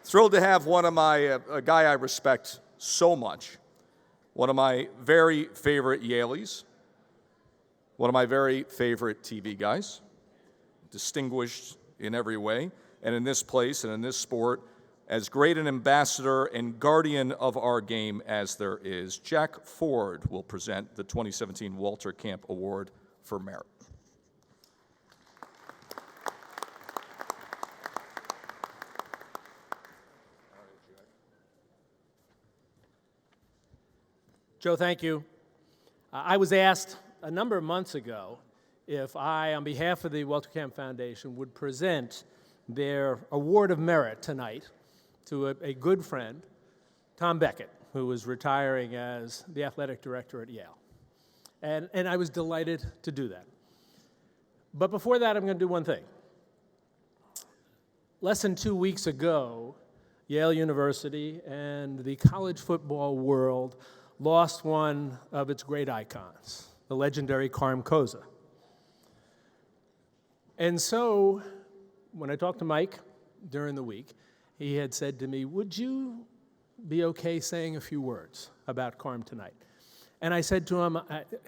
Thrilled to have one of my, a guy I respect so much, one of my very favorite Yaleys, one of my very favorite TV guys, distinguished in every way, and in this place and in this sport, as great an ambassador and guardian of our game as there is. Jack Ford will present the 2017 Walter Camp Award for Merit. Joe, thank you. I was asked a number of months ago if I, on behalf of the Walter Camp Foundation, would present their Award of Merit tonight to a good friend, Tom Beckett, who is retiring as the athletic director at Yale. And I was delighted to do that. But before that, I'm going to do one thing. Less than 2 weeks ago, Yale University and the college football world lost one of its great icons, the legendary Carm Cozza. And so, when I talked to Mike during the week, he had said to me, would you be okay saying a few words about Carm tonight? And I said to him,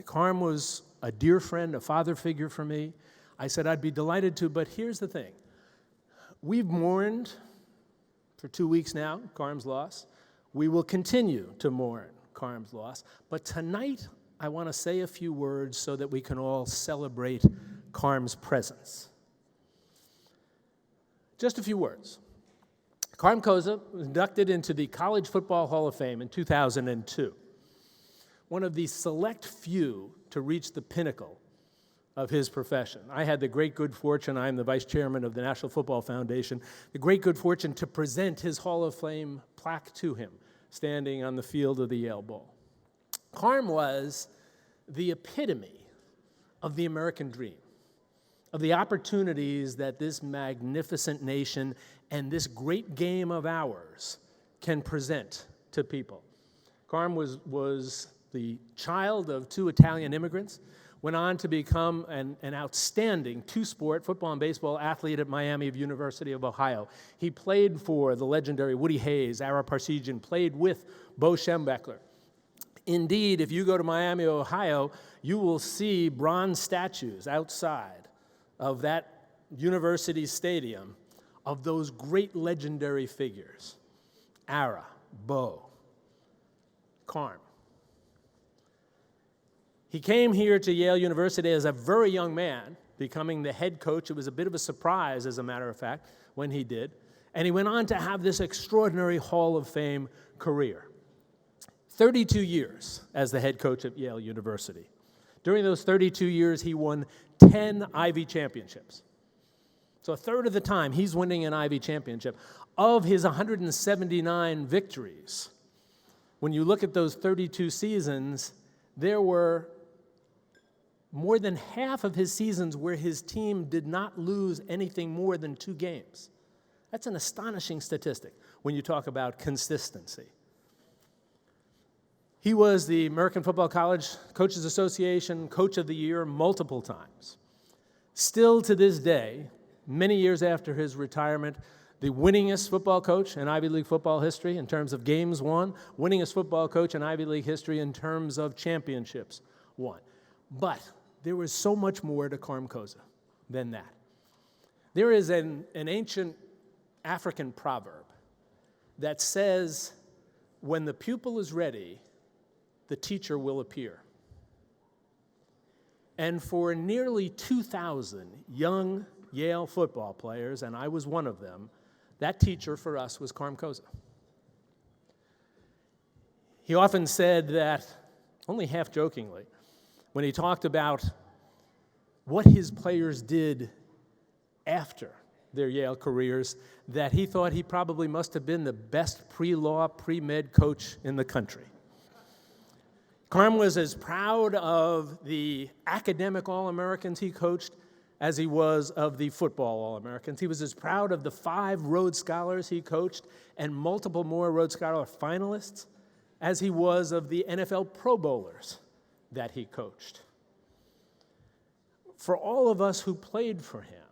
Carm was a dear friend, a father figure for me. I said, I'd be delighted to, but here's the thing. We've mourned for 2 weeks now, Carm's loss. We will continue to mourn Carm's loss. But tonight, I want to say a few words so that we can all celebrate Carm's presence. Just a few words. Carm Cozza was inducted into the College Football Hall of Fame in 2002. One of the select few to reach the pinnacle of his profession. I had the great good fortune, I'm the vice chairman of the National Football Foundation, the great good fortune to present his Hall of Fame plaque to him, standing on the field of the Yale Bowl. Carm was the epitome of the American dream, of the opportunities that this magnificent nation and this great game of ours can present to people. Carm was the child of two Italian immigrants, went on to become an outstanding two-sport, football and baseball athlete at Miami University of Ohio. He played for the legendary Woody Hayes, Ara Parseghian, played with Bo Schembechler. Indeed, if you go to Miami, Ohio, you will see bronze statues outside of that university stadium of those great legendary figures, Ara, Bo, Carm. He came here to Yale University as a very young man, becoming the head coach. It was a bit of a surprise, as a matter of fact, when he did. And he went on to have this extraordinary Hall of Fame career. 32 years as the head coach at Yale University. During those 32 years, he won 10 Ivy championships. So a third of the time, he's winning an Ivy championship. Of his 179 victories, when you look at those 32 seasons, there were more than half of his seasons where his team did not lose anything more than 2 games. That's an astonishing statistic when you talk about consistency. He was the American Football College Coaches Association Coach of the Year multiple times. Still to this day, many years after his retirement, the winningest football coach in Ivy League football history in terms of games won, winningest football coach in Ivy League history in terms of championships won. But there was so much more to Carm Cozza than that. There is an ancient African proverb that says, when the pupil is ready, the teacher will appear. And for nearly 2,000 young Yale football players, and I was one of them, that teacher for us was Carm Cozza. He often said that, only half jokingly, when he talked about what his players did after their Yale careers, that he thought he probably must have been the best pre-law, pre-med coach in the country. Carm was as proud of the academic All-Americans he coached as he was of the football All-Americans. He was as proud of the 5 Rhodes Scholars he coached and multiple more Rhodes Scholar finalists as he was of the NFL Pro Bowlers that he coached. For all of us who played for him,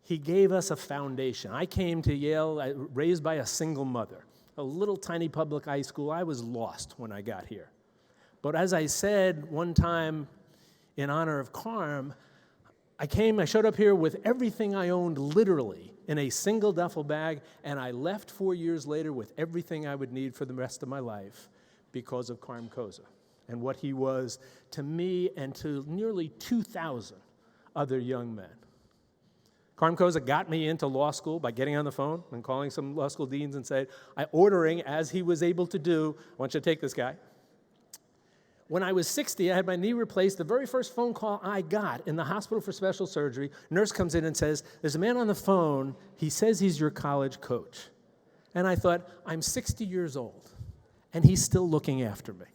he gave us a foundation. I came to Yale raised by a single mother, a little tiny public high school. I was lost when I got here. But as I said one time in honor of Carm, I showed up here with everything I owned literally in a single duffel bag, and I left 4 years later with everything I would need for the rest of my life because of Carm Cozza and what he was to me and to nearly 2,000 other young men. Carm Cozza got me into law school by getting on the phone and calling some law school deans and ordering, as he was able to do, I want you to take this guy. When I was 60, I had my knee replaced. The very first phone call I got in the hospital for special surgery, nurse comes in and says, there's a man on the phone. He says he's your college coach. And I thought, I'm 60 years old, and he's still looking after me.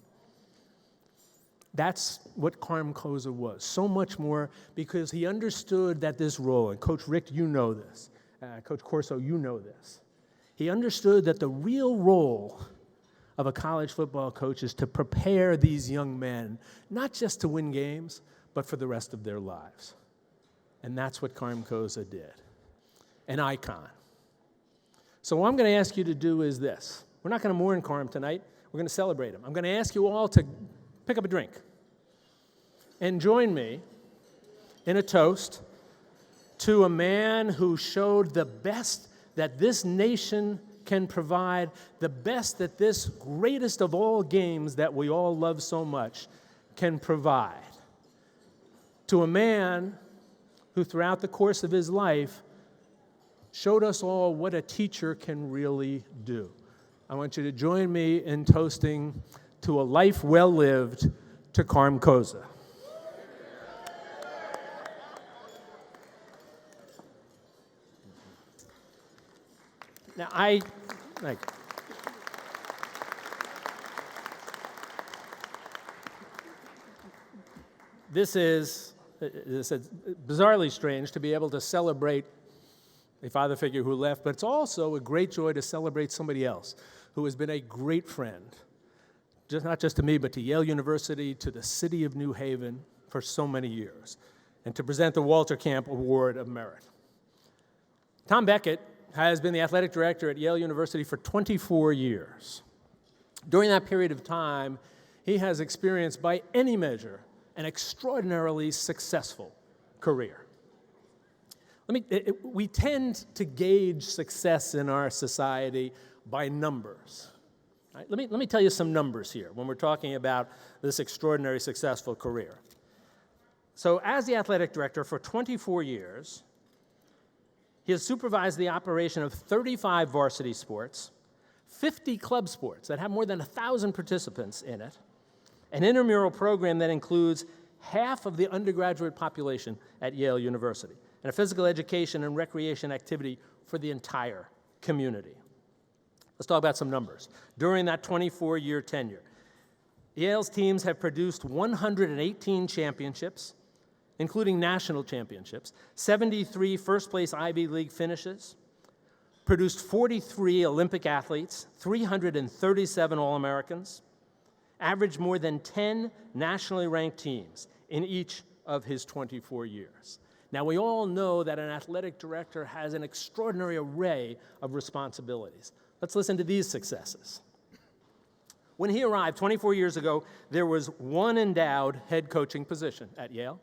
That's what Carm Cozza was, so much more, because he understood that this role, and Coach Rick, you know this, Coach Corso, you know this. He understood that the real role of a college football coach is to prepare these young men, not just to win games, but for the rest of their lives. And that's what Carm Cozza did, an icon. So what I'm going to ask you to do is this. We're not going to mourn Carm tonight. We're going to celebrate him. I'm going to ask you all to pick up a drink and join me in a toast to a man who showed the best that this nation can provide, the best that this greatest of all games that we all love so much can provide. To a man who throughout the course of his life showed us all what a teacher can really do. I want you to join me in toasting to a life well lived to Carm Cozza. Now, this is bizarrely strange to be able to celebrate a father figure who left, but it's also a great joy to celebrate somebody else who has been a great friend, not just to me, but to Yale University, to the city of New Haven for so many years, and to present the Walter Camp Award of Merit. Tom Beckett has been the athletic director at Yale University for 24 years. During that period of time, he has experienced, by any measure, an extraordinarily successful career. We tend to gauge success in our society by numbers. Right? Let me tell you some numbers here when we're talking about this extraordinary successful career. So as the athletic director for 24 years, he has supervised the operation of 35 varsity sports, 50 club sports that have more than 1,000 participants in it, an intramural program that includes half of the undergraduate population at Yale University, and a physical education and recreation activity for the entire community. Let's talk about some numbers. During that 24-year tenure, Yale's teams have produced 118 championships, including national championships, 73 first-place Ivy League finishes, produced 43 Olympic athletes, 337 All-Americans, averaged more than 10 nationally ranked teams in each of his 24 years. Now, we all know that an athletic director has an extraordinary array of responsibilities. Let's listen to these successes. When he arrived 24 years ago, there was one endowed head coaching position at Yale.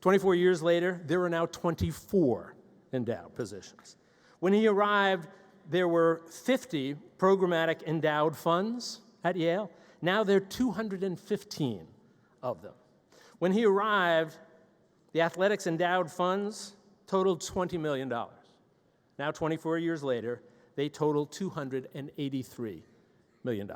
24 years later, there are now 24 endowed positions. When he arrived, there were 50 programmatic endowed funds at Yale. Now there are 215 of them. When he arrived, the athletics endowed funds totaled $20 million. Now, 24 years later, they total $283 million.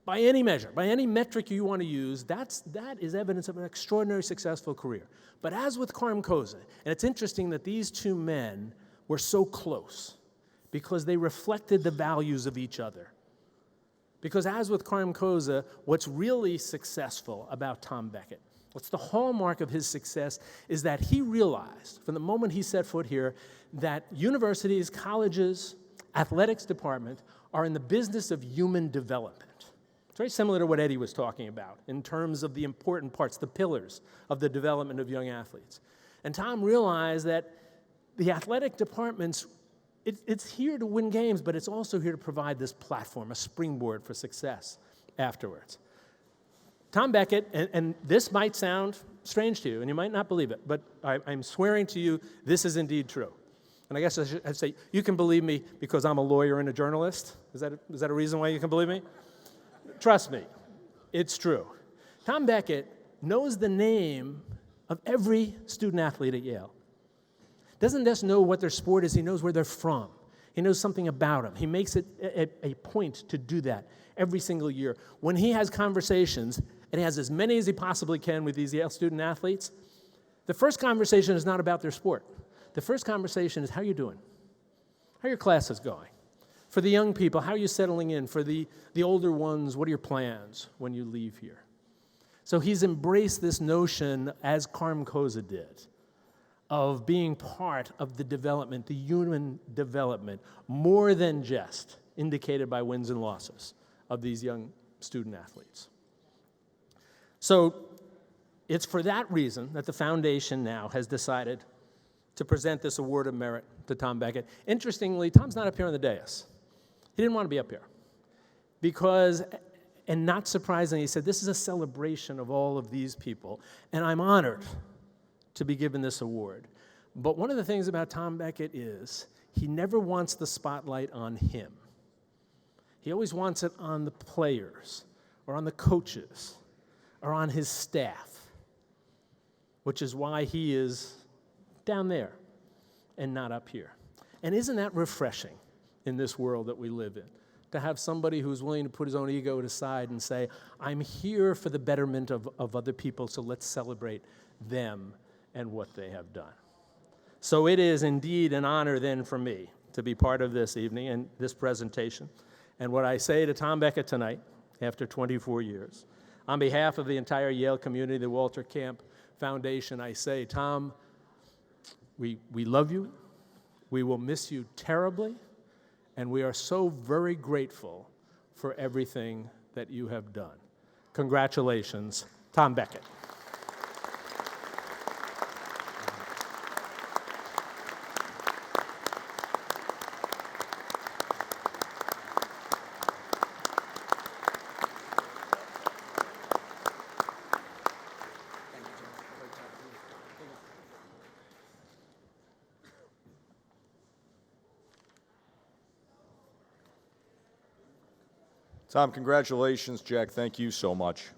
By any measure, by any metric you want to use, that is evidence of an extraordinary successful career. But as with Carm Cozza, and it's interesting that these two men were so close because they reflected the values of each other. Because as with Carm Cozza, what's really successful about Tom Beckett, what's the hallmark of his success, is that he realized from the moment he set foot here that universities, colleges, athletics department are in the business of human development. It's very similar to what Eddie was talking about in terms of the important parts, the pillars of the development of young athletes. And Tom realized that the athletic departments, it's here to win games, but it's also here to provide this platform, a springboard for success afterwards. Tom Beckett, and this might sound strange to you, and you might not believe it, but I'm swearing to you this is indeed true. And I guess I'd say you can believe me because I'm a lawyer and a journalist. Is that a reason why you can believe me? Trust me, it's true. Tom Beckett knows the name of every student athlete at Yale. Doesn't just know what their sport is, he knows where they're from. He knows something about them. He makes it a point to do that every single year. When he has conversations, and he has as many as he possibly can with these Yale student athletes, the first conversation is not about their sport. The first conversation is, how are you doing? How are your classes going? For the young people, how are you settling in? For the older ones, what are your plans when you leave here? So he's embraced this notion, as Carm Cozza did, of being part of the development, the human development, more than just indicated by wins and losses of these young student athletes. So it's for that reason that the foundation now has decided to present this award of merit to Tom Beckett. Interestingly, Tom's not up here on the dais. He didn't want to be up here because, and not surprisingly, he said, this is a celebration of all of these people, and I'm honored to be given this award. But one of the things about Tom Beckett is he never wants the spotlight on him. He always wants it on the players or on the coaches or on his staff, which is why he is down there and not up here. And isn't that refreshing in this world that we live in, to have somebody who's willing to put his own ego aside and say, I'm here for the betterment of other people, so let's celebrate them and what they have done. So it is indeed an honor then for me to be part of this evening and this presentation. And what I say to Tom Beckett tonight, after 24 years, on behalf of the entire Yale community, the Walter Camp Foundation, I say, Tom, we love you, we will miss you terribly, and we are so very grateful for everything that you have done. Congratulations, Tom Beckett. Tom, congratulations. Jack, thank you so much.